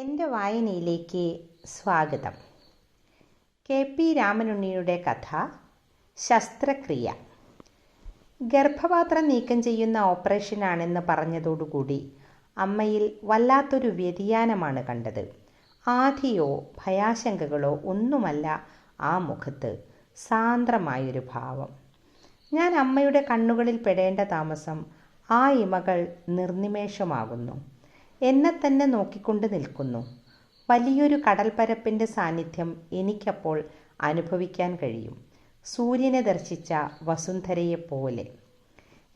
എൻ്റെ വായനയിലേക്ക് സ്വാഗതം. കെ.പി. രാമനുണ്ണിയുടെ കഥ ശസ്ത്രക്രിയ. ഗർഭപാത്രം നീക്കം ചെയ്യുന്ന ഓപ്പറേഷനാണെന്ന് പറഞ്ഞതോടുകൂടി അമ്മയിൽ വല്ലാത്തൊരു വ്യതിയാനമാണ് കണ്ടത്. ആധിയോ ഭയാശങ്കകളോ ഒന്നുമല്ല ആ മുഖത്ത്, സാന്ദ്രമായൊരു ഭാവം. ഞാൻ അമ്മയുടെ കണ്ണുകളിൽ പെടേണ്ട താമസം ആ ഇമകൾ നിർനിമേഷമാകുന്നു. എന്നെ തന്നെ നോക്കിക്കൊണ്ട് നിൽക്കുന്നു. വലിയൊരു കടൽപ്പരപ്പിൻ്റെ സാന്നിധ്യം എനിക്കപ്പോൾ അനുഭവിക്കാൻ കഴിയും, സൂര്യനെ ദർശിച്ച വസുന്ധരയെപ്പോലെ.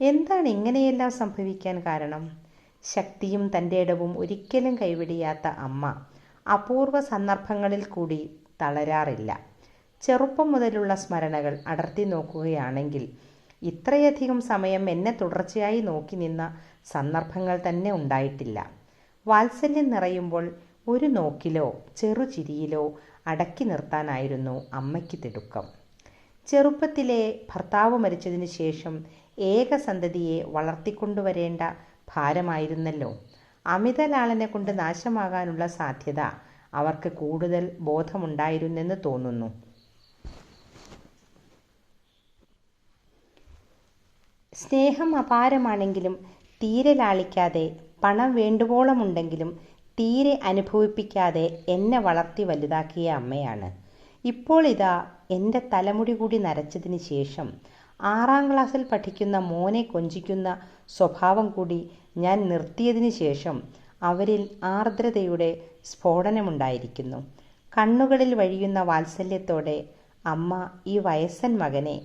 എന്താണ് ഇങ്ങനെയെല്ലാം സംഭവിക്കാൻ കാരണം? ശക്തിയും തൻ്റെ ഇടവും ഒരിക്കലും കൈവിടിയാത്ത അമ്മ അപൂർവ സന്ദർഭങ്ങളിൽ കൂടി തളരാറില്ല. ചെറുപ്പം മുതലുള്ള സ്മരണകൾ അടർത്തി നോക്കുകയാണെങ്കിൽ ഇത്രയധികം സമയം എന്നെ തുടർച്ചയായി നോക്കി നിന്ന സന്ദർഭങ്ങൾ തന്നെ ഉണ്ടായിട്ടില്ല. വാത്സല്യം നിറയുമ്പോൾ ഒരു നോക്കിലോ ചെറുചിരിയിലോ അടക്കി നിർത്താനായിരുന്നു അമ്മയ്ക്ക് തിടുക്കം. ചെറുപ്പത്തിലെ ഭർത്താവ് മരിച്ചതിന് ശേഷം ഏകസന്തതിയെ വളർത്തിക്കൊണ്ടുവരേണ്ട ഭാരമായിരുന്നല്ലോ. അമിതലാളനെ കൊണ്ട് നാശമാകാനുള്ള സാധ്യത അവർക്ക് കൂടുതൽ ബോധമുണ്ടായിരുന്നെന്ന് തോന്നുന്നു. സ്നേഹം അപാരമാണെങ്കിലും തീരെ ലാളിക്കാതെ, പണം വേണ്ടുവോളമുണ്ടെങ്കിലും തീരെ അനുഭവിപ്പിക്കാതെ എന്നെ വളർത്തി വലുതാക്കിയ അമ്മയാണ്. ഇപ്പോൾ ഇതാ എൻ്റെ തലമുടി കൂടി നരച്ചതിന് ശേഷം 6ാം ക്ലാസ്സിൽ പഠിക്കുന്ന മോനെ കൊഞ്ചിക്കുന്ന സ്വഭാവം കൂടി ഞാൻ നിർത്തിയതിന് ശേഷം അവരിൽ ആർദ്രതയുടെ സ്ഫോടനമുണ്ടായിരിക്കുന്നു. കണ്ണുകളിൽ വഴിയുന്ന വാത്സല്യത്തോടെ അമ്മ ഈ വയസ്സൻ മകനെ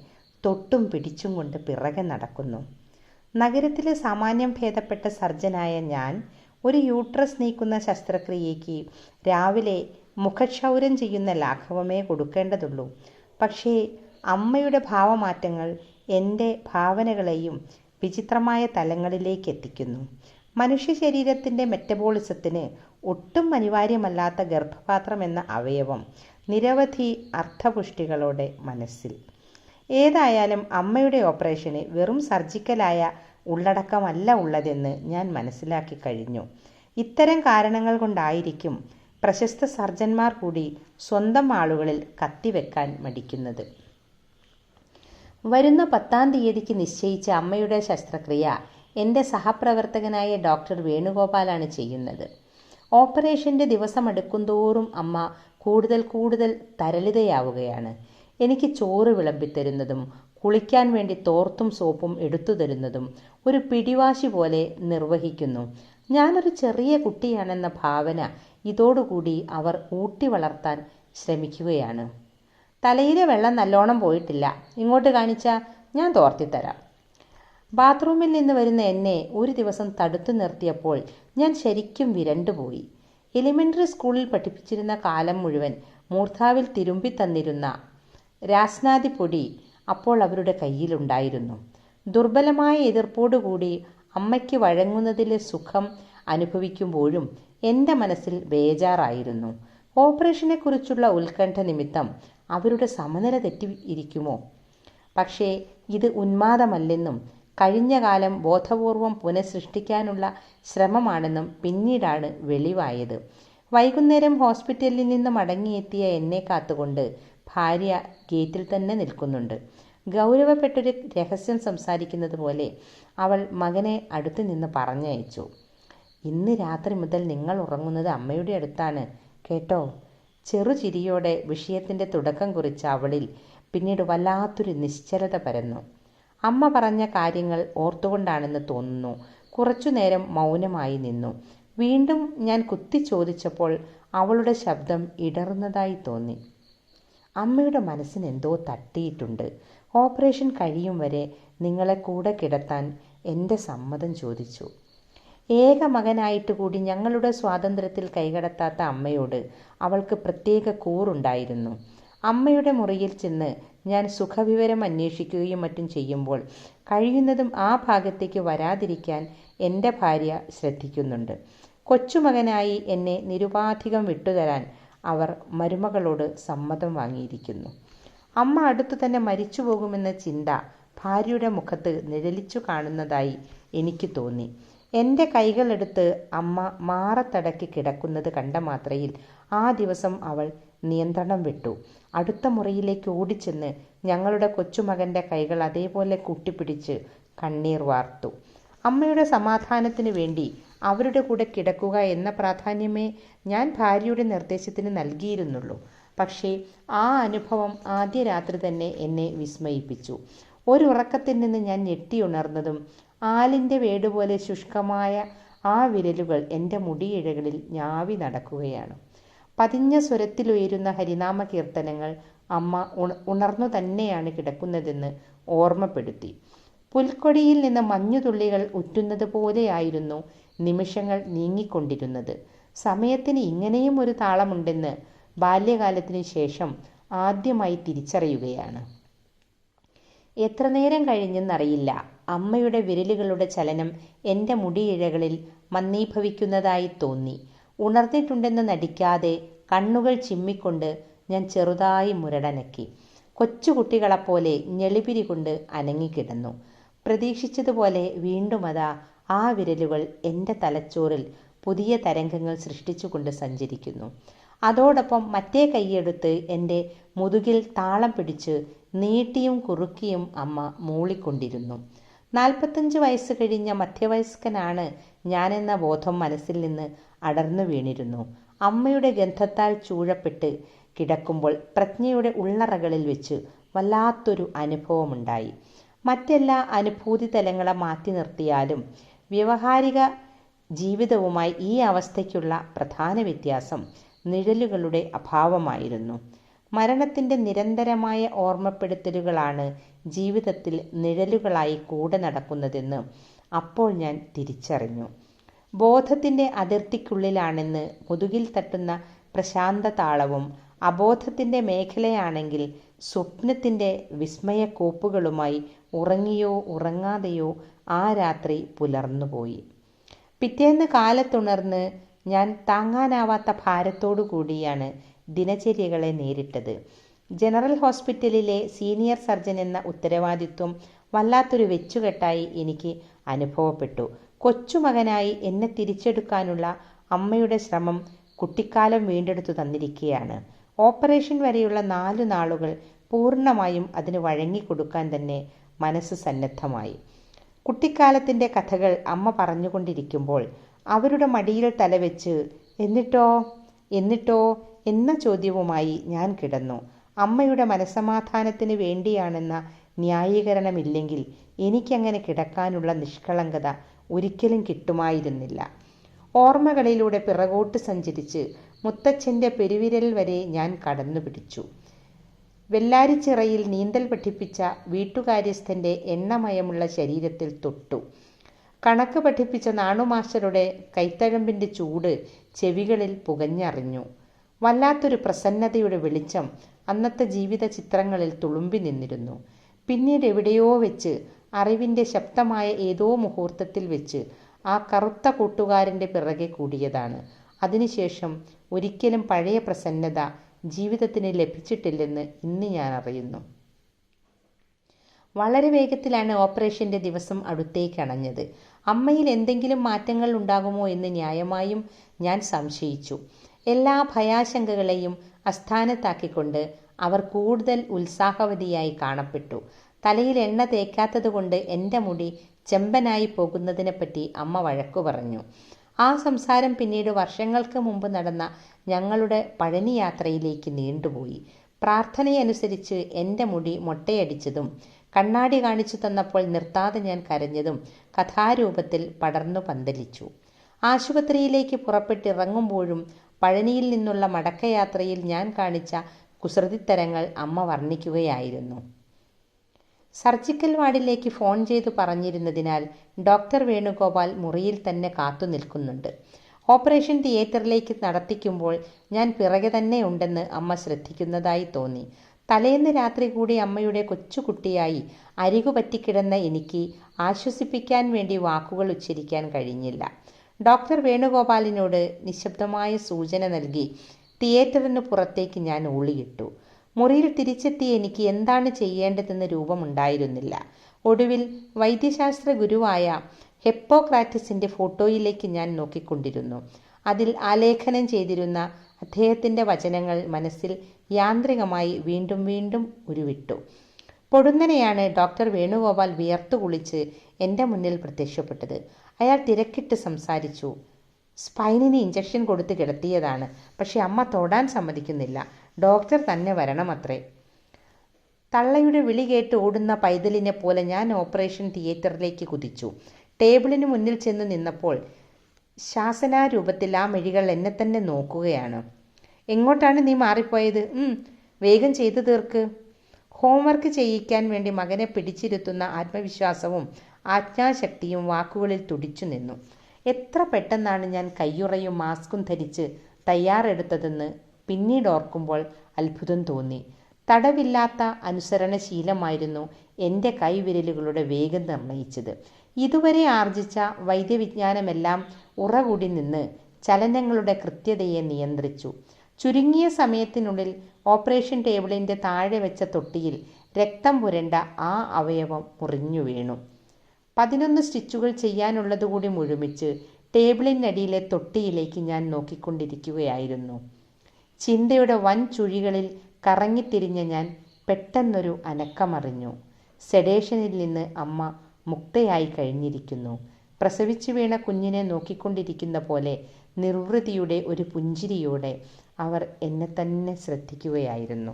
തൊട്ടും പിടിച്ചും കൊണ്ട് പിറകെ നടക്കുന്നു. നഗരത്തിലെ സാമാന്യം ഭേദപ്പെട്ട സർജനായ ഞാൻ ഒരു യൂട്രസ് നീക്കുന്ന ശസ്ത്രക്രിയയ്ക്ക് രാവിലെ മുഖക്ഷൗരം ചെയ്യുന്ന ലാഘവമേ കൊടുക്കേണ്ടതുള്ളൂ. പക്ഷേ അമ്മയുടെ ഭാവമാറ്റങ്ങൾ എൻ്റെ ഭാവനകളെയും വിചിത്രമായ തലങ്ങളിലേക്ക് എത്തിക്കുന്നു. മനുഷ്യ ശരീരത്തിൻ്റെ മെറ്റബോളിസത്തിന് ഒട്ടും അനിവാര്യമല്ലാത്ത ഗർഭപാത്രം എന്ന അവയവം നിരവധി അർത്ഥപുഷ്ടികളോടെ മനസ്സിൽ. ഏതായാലും അമ്മയുടെ ഓപ്പറേഷന് വെറും സർജിക്കലായ ഉള്ളടക്കമല്ല ഉള്ളതെന്ന് ഞാൻ മനസ്സിലാക്കി കഴിഞ്ഞു. ഇത്തരം കാരണങ്ങൾ കൊണ്ടായിരിക്കും പ്രശസ്ത സർജന്മാർ കൂടി സ്വന്തം ആളുകളിൽ കത്തിവെക്കാൻ മടിക്കുന്നത്. വരുന്ന 10ാം തീയതിക്ക് നിശ്ചയിച്ച അമ്മയുടെ ശസ്ത്രക്രിയ എൻ്റെ സഹപ്രവർത്തകനായ ഡോക്ടർ വേണുഗോപാലാണ് ചെയ്യുന്നത്. ഓപ്പറേഷൻ്റെ ദിവസമെടുക്കുന്തോറും അമ്മ കൂടുതൽ തരളിതയാവുകയാണ്. എനിക്ക് ചോറ് വിളമ്പിത്തരുന്നതും കുളിക്കാൻ വേണ്ടി തോർത്തും സോപ്പും എടുത്തു തരുന്നതും ഒരു പിടിവാശി പോലെ നിർവഹിക്കുന്നു. ഞാനൊരു ചെറിയ കുട്ടിയാണെന്ന ഭാവന ഇതോടുകൂടി അവർ ഊട്ടി വളർത്താൻ ശ്രമിക്കുകയാണ്. തലയിലെ വെള്ളം നല്ലോണം പോയിട്ടില്ല, ഇങ്ങോട്ട് കാണിച്ചാൽ ഞാൻ തോർത്തിത്തരാം. ബാത്റൂമിൽ നിന്ന് വരുന്ന എന്നെ ഒരു ദിവസം തടുത്തു നിർത്തിയപ്പോൾ ഞാൻ ശരിക്കും വിരണ്ടുപോയി. എലിമെൻ്ററി സ്കൂളിൽ പഠിപ്പിച്ചിരുന്ന കാലം മുഴുവൻ മൂർധാവിൽ തിരുമ്പി തന്നിരുന്ന രാസ്നാദി പൊടി അപ്പോൾ അവരുടെ കയ്യിലുണ്ടായിരുന്നു. ദുർബലമായ എതിർപ്പോടുകൂടി അമ്മയ്ക്ക് വഴങ്ങുന്നതിലെ സുഖം അനുഭവിക്കുമ്പോഴും എൻ്റെ മനസ്സിൽ ബേജാറായിരുന്നു. ഓപ്പറേഷനെക്കുറിച്ചുള്ള ഉത്കണ്ഠ നിമിത്തം അവരുടെ സമനില തെറ്റിയിരിക്കുമോ? പക്ഷേ ഇത് ഉന്മാദമല്ലെന്നും കഴിഞ്ഞ കാലം ബോധപൂർവം പുനഃസൃഷ്ടിക്കാനുള്ള ശ്രമമാണെന്നും പിന്നീടാണ് വെളിവായത്. വൈകുന്നേരം ഹോസ്പിറ്റലിൽ നിന്ന് മടങ്ങിയെത്തിയ എന്നെ കാത്തുകൊണ്ട് ഭാര്യ ഗേറ്റിൽ തന്നെ നിൽക്കുന്നുണ്ട്. ഗൗരവപ്പെട്ടൊരു രഹസ്യം സംസാരിക്കുന്നത് പോലെ അവൾ മകനെ അടുത്ത് നിന്ന് പറഞ്ഞയച്ചു. ഇന്ന് രാത്രി മുതൽ നിങ്ങൾ ഉറങ്ങുന്നത് അമ്മയുടെ അടുത്താണ് കേട്ടോ. ചെറുചിരിയോടെ വിഷയത്തിൻ്റെ തുടക്കം കുറിച്ച അവളിൽ പിന്നീട് വല്ലാത്തൊരു നിശ്ചലത പരന്നു. അമ്മ പറഞ്ഞ കാര്യങ്ങൾ ഓർത്തുകൊണ്ടാണെന്ന് തോന്നുന്നു. കുറച്ചുനേരം മൗനമായി നിന്നു. വീണ്ടും ഞാൻ കുത്തി ചോദിച്ചപ്പോൾ അവളുടെ ശബ്ദം ഇടറുന്നതായി തോന്നി. അമ്മയുടെ മനസ്സിന് എന്തോ തട്ടിയിട്ടുണ്ട്. ഓപ്പറേഷൻ കഴിയും വരെ നിങ്ങളെ കൂടെ കിടത്താൻ എൻ്റെ സമ്മതം ചോദിച്ചു. ഏക മകനായിട്ട് കൂടി ഞങ്ങളുടെ സ്വാതന്ത്ര്യത്തിൽ കൈകടത്താത്ത അമ്മയോട് അവൾക്ക് പ്രത്യേക കൂറുണ്ടായിരുന്നു. അമ്മയുടെ മുറിയിൽ ചെന്ന് ഞാൻ സുഖവിവരം അന്വേഷിക്കുകയും മറ്റും ചെയ്യുമ്പോൾ കഴിയുന്നതും ആ ഭാഗത്തേക്ക് വരാതിരിക്കാൻ എൻ്റെ ഭാര്യ ശ്രദ്ധിക്കുന്നുണ്ട്. കൊച്ചുമകനായി എന്നെ നിരുപാധികം വിട്ടുതരാൻ അവർ മരുമകളോട് സമ്മതം വാങ്ങിയിരിക്കുന്നു. അമ്മ അടുത്തു തന്നെ മരിച്ചു പോകുമെന്ന ചിന്ത ഭാര്യയുടെ മുഖത്ത് നിഴലിച്ചു കാണുന്നതായി എനിക്ക് തോന്നി. എൻ്റെ കൈകളെടുത്ത് അമ്മ മാറത്തടക്കി കിടക്കുന്നത് കണ്ട മാത്രയിൽ ആ ദിവസം അവൾ നിയന്ത്രണം വിട്ടു. അടുത്ത മുറിയിലേക്ക് ഓടിച്ചെന്ന് ഞങ്ങളുടെ കൊച്ചുമകൻ്റെ കൈകൾ അതേപോലെ കൂട്ടിപ്പിടിച്ച് കണ്ണീർ വാർത്തു. അമ്മയുടെ സമാധാനത്തിനു വേണ്ടി അവരുടെ കൂടെ കിടക്കുക എന്ന പ്രാധാന്യമേ ഞാൻ ഭാര്യയുടെ നിർദ്ദേശത്തിന് നൽകിയിരുന്നുള്ളൂ. പക്ഷേ ആ അനുഭവം ആദ്യ രാത്രി തന്നെ എന്നെ വിസ്മയിപ്പിച്ചു. ഒരുറക്കത്തിൽ നിന്ന് ഞാൻ ഞെട്ടിയുണർന്നതും ആലിൻ്റെ വേടുപോലെ ശുഷ്കമായ ആ വിരലുകൾ എൻ്റെ മുടിയിഴകളിൽ ഞാവി നടക്കുകയാണ്. പതിഞ്ഞ സ്വരത്തിലുയരുന്ന ഹരിനാമ കീർത്തനങ്ങൾ അമ്മ ഉണർന്നു തന്നെയാണ് കിടക്കുന്നതെന്ന് ഓർമ്മപ്പെടുത്തി. പുൽക്കൊടിയിൽ നിന്ന് മഞ്ഞുതുള്ളികൾ ഉറ്റുന്നത് പോലെയായിരുന്നു നിമിഷങ്ങൾ നീങ്ങിക്കൊണ്ടിരുന്നത്. സമയത്തിന് ഇങ്ങനെയും ഒരു താളമുണ്ടെന്ന് ബാല്യകാലത്തിന് ശേഷം ആദ്യമായി തിരിച്ചറിയുകയാണ്. എത്ര നേരം കഴിഞ്ഞെന്നറിയില്ല, അമ്മയുടെ വിരലുകളുടെ ചലനം എൻ്റെ മുടിയിഴകളിൽ മന്ദീഭവിക്കുന്നതായി തോന്നി. ഉണർന്നിട്ടുണ്ടെന്ന് നടിക്കാതെ കണ്ണുകൾ ചിമ്മിക്കൊണ്ട് ഞാൻ ചെറുതായി മുരടനക്കി. കൊച്ചുകുട്ടികളെപ്പോലെ ഞെളിപിരി കൊണ്ട് അനങ്ങിക്കിടന്നു. പ്രതീക്ഷിച്ചതുപോലെ വീണ്ടും അതാ ആ വിരലുകൾ എൻ്റെ തലച്ചോറിൽ പുതിയ തരംഗങ്ങൾ സൃഷ്ടിച്ചുകൊണ്ട് സഞ്ചരിക്കുന്നു. അതോടൊപ്പം മറ്റേ കൈയെടുത്ത് എൻ്റെ മുതുകിൽ താളം പിടിച്ച് നീട്ടിയും കുറുക്കിയും അമ്മ മൂളിക്കൊണ്ടിരുന്നു. 45 വയസ്സ് കഴിഞ്ഞ മധ്യവയസ്കനാണ് ഞാനെന്ന ബോധം മനസ്സിൽ നിന്ന് അടർന്നു വീണിരുന്നു. അമ്മയുടെ ഗന്ധത്താൽ ചൂഴപ്പെട്ട് കിടക്കുമ്പോൾ പ്രജ്ഞയുടെ ഉള്ളറകളിൽ വെച്ച് വല്ലാത്തൊരു അനുഭവമുണ്ടായി. മറ്റെല്ലാ അനുഭൂതി തലങ്ങളെ മാറ്റി നിർത്തിയാലും വ്യവഹാരിക ജീവിതവുമായി ഈ അവസ്ഥയ്ക്കുള്ള പ്രധാന വ്യത്യാസം നിഴലുകളുടെ അഭാവമായിരുന്നു. മരണത്തിൻ്റെ നിരന്തരമായ ഓർമ്മപ്പെടുത്തലുകളാണ് ജീവിതത്തിൽ നിഴലുകളായി കൂടെ നടക്കുന്നതെന്ന് അപ്പോൾ ഞാൻ തിരിച്ചറിഞ്ഞു. ബോധത്തിൻ്റെ അതിർത്തിക്കുള്ളിലാണെന്ന് മുതുകിൽ തട്ടുന്ന പ്രശാന്ത താളവും അബോധത്തിൻ്റെ മേഖലയാണെങ്കിൽ സ്വപ്നത്തിൻ്റെ വിസ്മയക്കോപ്പുകളുമായി ഉറങ്ങിയോ ഉറങ്ങാതെയോ ആ രാത്രി പുലർന്നുപോയി. പിറ്റേന്ന് കാലത്തുണർന്ന് ഞാൻ താങ്ങാനാവാത്ത ഭാരത്തോടു കൂടിയാണ് ദിനചര്യകളെ നേരിട്ടത്. ജനറൽ ഹോസ്പിറ്റലിലെ സീനിയർ സർജൻ എന്ന ഉത്തരവാദിത്വം വല്ലാത്തൊരു വെച്ചുകെട്ടായി എനിക്ക് അനുഭവപ്പെട്ടു. കൊച്ചുമകനായി എന്നെ തിരിച്ചെടുക്കാനുള്ള അമ്മയുടെ ശ്രമം കുട്ടിക്കാലം വീണ്ടെടുത്തു തന്നിരിക്കുകയാണ്. ഓപ്പറേഷൻ വരെയുള്ള 4 നാളുകൾ പൂർണ്ണമായും അതിന് വഴങ്ങിക്കൊടുക്കാൻ തന്നെ മനസ്സ് സന്നദ്ധമായി. കുട്ടിക്കാലത്തിൻ്റെ കഥകൾ അമ്മ പറഞ്ഞുകൊണ്ടിരിക്കുമ്പോൾ അവരുടെ മടിയിൽ തലവെച്ച് എന്നിട്ടോ എന്ന ചോദ്യവുമായി ഞാൻ കിടന്നു. അമ്മയുടെ മനസ്സമാധാനത്തിന് വേണ്ടിയാണെന്ന ന്യായീകരണമില്ലെങ്കിൽ എനിക്കങ്ങനെ കിടക്കാനുള്ള നിഷ്കളങ്കത ഒരിക്കലും കിട്ടുമായിരുന്നില്ല. ഓർമ്മകളിലൂടെ പിറകോട്ട് സഞ്ചരിച്ച് മുത്തച്ഛൻ്റെ പെരുവിരൽ വരെ ഞാൻ കടന്നു പിടിച്ചു. വെള്ളാരിച്ചിറയിൽ നീന്തൽ പഠിപ്പിച്ച വീട്ടുകാര്യസ്ഥൻ്റെ എണ്ണമയമുള്ള ശരീരത്തിൽ തൊട്ടു. കണക്ക് പഠിപ്പിച്ച നാണുമാസ്റ്ററുടെ കൈത്തഴമ്പിൻ്റെ ചൂട് ചെവികളിൽ പുകഞ്ഞറിഞ്ഞു. വല്ലാത്തൊരു പ്രസന്നതയുടെ വെളിച്ചം അന്നത്തെ ജീവിത ചിത്രങ്ങളിൽ തുളുമ്പി നിന്നിരുന്നു. പിന്നീട് എവിടെയോ വെച്ച്, അറിവിൻ്റെ ശബ്ദമായ ഏതോ മുഹൂർത്തത്തിൽ വെച്ച് ആ കറുത്ത കൂട്ടുകാരൻ്റെ പിറകെ കൂടിയതാണ്. അതിനുശേഷം ഒരിക്കലും പഴയ പ്രസന്നത ജീവിതത്തിന് ലഭിച്ചിട്ടില്ലെന്ന് ഇന്ന് ഞാൻ അറിയുന്നു. വളരെ വേഗത്തിലാണ് ഓപ്പറേഷൻ്റെ ദിവസം അടുത്തേക്ക് അണഞ്ഞത്. അമ്മയിൽ എന്തെങ്കിലും മാറ്റങ്ങൾ ഉണ്ടാകുമോ എന്ന് ന്യായമായും ഞാൻ സംശയിച്ചു. എല്ലാ ഭയാശങ്കകളെയും അസ്ഥാനത്താക്കിക്കൊണ്ട് അവർ കൂടുതൽ ഉത്സാഹവതിയായി കാണപ്പെട്ടു. തലയിൽ എണ്ണ തേക്കാത്തത് കൊണ്ട് എൻ്റെ മുടി ചെമ്പനായി പോകുന്നതിനെപ്പറ്റി അമ്മ വഴക്കു പറഞ്ഞു. ആ സംസാരം പിന്നീട് വർഷങ്ങൾക്ക് മുമ്പ് നടന്ന ഞങ്ങളുടെ പഴനി യാത്രയിലേക്ക് നീണ്ടുപോയി. പ്രാർത്ഥനയനുസരിച്ച് എൻ്റെ മുടി മൊട്ടയടിച്ചതും കണ്ണാടി കാണിച്ചു തന്നപ്പോൾ നിർത്താതെ ഞാൻ കരഞ്ഞതും കഥാരൂപത്തിൽ പടർന്നു പന്തലിച്ചു. ആശുപത്രിയിലേക്ക് പുറപ്പെട്ടിറങ്ങുമ്പോഴും പഴനിയിൽ നിന്നുള്ള മടക്കയാത്രയിൽ ഞാൻ കാണിച്ച കുസൃതിത്തരങ്ങൾ അമ്മ വർണ്ണിക്കുകയായിരുന്നു. സർജിക്കൽ വാർഡിലേക്ക് ഫോൺ ചെയ്തു പറഞ്ഞിരുന്നതിനാൽ ഡോക്ടർ വേണുഗോപാൽ മുറിയിൽ തന്നെ കാത്തു നിൽക്കുന്നുണ്ട്. ഓപ്പറേഷൻ തിയേറ്ററിലേക്ക് നടത്തിക്കുമ്പോൾ ഞാൻ പിറകെ തന്നെ ഉണ്ടെന്ന് അമ്മ ശ്രദ്ധിക്കുന്നതായി തോന്നി. തലേന്ന് രാത്രി കൂടി അമ്മയുടെ കൊച്ചുകുട്ടിയായി അരികുപറ്റിക്കിടന്ന എനിക്ക് ആശ്വസിപ്പിക്കാൻ വേണ്ടി വാക്കുകൾ ഉച്ചരിക്കാൻ കഴിഞ്ഞില്ല. ഡോക്ടർ വേണുഗോപാലിനോട് നിശബ്ദമായ സൂചന നൽകി തിയേറ്ററിന് പുറത്തേക്ക് ഞാൻ ഊളിയിട്ടു. മുറിയിൽ തിരിച്ചെത്തിയ എനിക്ക് എന്താണ് ചെയ്യേണ്ടതെന്ന് രൂപമുണ്ടായിരുന്നില്ല. ഒടുവിൽ വൈദ്യശാസ്ത്ര ഗുരുവായ ഹിപ്പോക്രാറ്റസിൻ്റെ ഫോട്ടോയിലേക്ക് ഞാൻ നോക്കിക്കൊണ്ടിരുന്നു. അതിൽ ആലേഖനം ചെയ്തിരുന്ന അദ്ദേഹത്തിൻ്റെ വചനങ്ങൾ മനസ്സിൽ യാന്ത്രികമായി വീണ്ടും വീണ്ടും ഉരുവിട്ടു. പൊടുന്നനെയാണ് ഡോക്ടർ വേണുഗോപാൽ വിയർത്തു കുളിച്ച് എൻ്റെ മുന്നിൽ പ്രത്യക്ഷപ്പെട്ടത്. അയാൾ തിരക്കിട്ട് സംസാരിച്ചു. സ്പൈനിന് ഇഞ്ചക്ഷൻ കൊടുത്ത് കിടത്തിയതാണ്. പക്ഷെ അമ്മ തൊടാൻ സമ്മതിക്കുന്നില്ല. ഡോക്ടർ തന്നെ വരണമത്രേ. തള്ളയുടെ വിളി കേട്ട് ഓടുന്ന പൈതലിനെ പോലെ ഞാൻ ഓപ്പറേഷൻ തിയേറ്ററിലേക്ക് കുതിച്ചു. ടേബിളിന് മുന്നിൽ ചെന്ന് നിന്നപ്പോൾ ശാസനാരൂപത്തിൽ ആ മിഴികൾ എന്നെ തന്നെ നോക്കുകയാണ്. എങ്ങോട്ടാണ് നീ മാറിപ്പോയത്? വേഗം ചെയ്തു തീർക്ക്. ഹോംവർക്ക് ചെയ്യിക്കാൻ വേണ്ടി മകനെ പിടിച്ചിരുത്തുന്ന ആത്മവിശ്വാസവും ആജ്ഞാശക്തിയും വാക്കുകളിൽ തുടിച്ചു നിന്നു. എത്ര പെട്ടെന്നാണ് ഞാൻ കയ്യുറയും മാസ്കും ധരിച്ച് തയ്യാറെടുത്തതെന്ന് പിന്നീട് ഓർക്കുമ്പോൾ അത്ഭുതം തോന്നി. തടവില്ലാത്ത അനുസരണശീലമായിരുന്നു എൻ്റെ കൈവിരലുകളുടെ വേഗം നിർണയിച്ചത്. ഇതുവരെ ആർജിച്ച വൈദ്യവിജ്ഞാനമെല്ലാം ഉറകൂടി നിന്ന് ചലനങ്ങളുടെ കൃത്യതയെ നിയന്ത്രിച്ചു. ചുരുങ്ങിയ സമയത്തിനുള്ളിൽ ഓപ്പറേഷൻ ടേബിളിൻ്റെ താഴെ വെച്ച തൊട്ടിയിൽ രക്തം പുരണ്ട ആ അവയവം മുറിഞ്ഞു വീണു. 11 സ്റ്റിച്ചുകൾ ചെയ്യാനുള്ളതുകൂടി മുഴുമിച്ച് ടേബിളിനടിയിലെ തൊട്ടിയിലേക്ക് ഞാൻ നോക്കിക്കൊണ്ടിരിക്കുകയായിരുന്നു. ചിന്തയുടെ വൻ ചുഴികളിൽ കറങ്ങിത്തിരിഞ്ഞ ഞാൻ പെട്ടെന്നൊരു അനക്കമറിഞ്ഞു. സെഡേഷനിൽ നിന്ന് അമ്മ മുക്തയായി കഴിഞ്ഞിരിക്കുന്നു. പ്രസവിച്ചു വീണ കുഞ്ഞിനെ നോക്കിക്കൊണ്ടിരിക്കുന്ന പോലെ നിർവൃതിയുടെ ഒരു പുഞ്ചിരിയോടെ അവർ എന്നെ തന്നെ ശ്രദ്ധിക്കുകയായിരുന്നു.